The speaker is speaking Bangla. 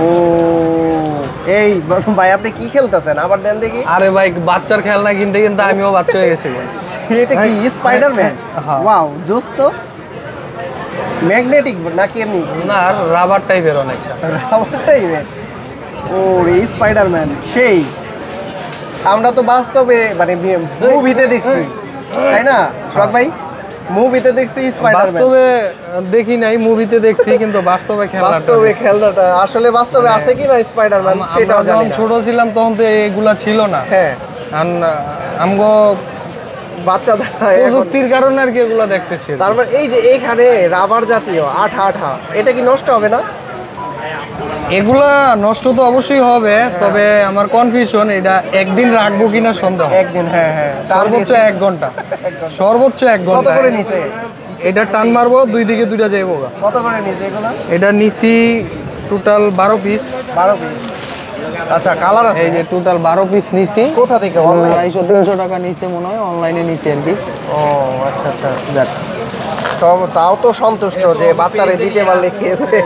ও এই ভাই আপনি কি খেলতেছেন আবার দেন দেখি। আরে ভাই বাচ্চার খেলনা কিনতে কিনতে আমিও বাচ্চা হয়ে গেছি। এটা কি স্পাইডারম্যান? ওয়াও জোস তো। ম্যাগনেটিক নাকি এমনি? না রাবার টাইপের অনেকটা। রাবার টাইপের? ও রে স্পাইডারম্যান সেই। আমরা তো বাস্তবে মানে মুভিতে দেখছি তাই না শখ ভাই? মুভিতে দেখছি স্পাইডারম্যান, বাস্তবে দেখি নাই, মুভিতে দেখছি কিন্তু বাস্তবে খেলনাটা আসলে বাস্তবে আছে কি না স্পাইডারম্যান সেটাও জানি না। ছোট ছিলাম তখন তো এগুলা ছিল না। হ্যাঁ আমগো বাচ্চাদের প্রযুক্তির কারণে আর কি এগুলা দেখতেছি। তারপর এই যে এইখানে রাবার জাতীয় আঠা আঠা, এটা কি নষ্ট হবে না? এগুলা নষ্ট তো অবশ্যই হবে, তবে আমার কনফিউশন এটা একদিন রাখবো কিনা সন্দেহ। একদিন? হ্যাঁ হ্যাঁ সর্বোচ্চ 1 ঘন্টা, সর্বোচ্চ 1 ঘন্টা। কত করে নিছে এটা? টান মারবো দুই দিকে দুইটা যাইবো। কত করে নিছে এগুলো? এটা নিছি টোটাল 12 পিস। 12 পিস? আচ্ছা কালার আছে? এই যে টোটাল 12 পিস নিছি। কোথা থেকে? অনলাইন? 250-300 টাকা নিছে মনে হয়, অনলাইনে নিছি আর কি। ও আচ্ছা আচ্ছা, যাক তাও তো সন্তুষ্ট যে বাচ্চারে দিতে পারলে খেলবে।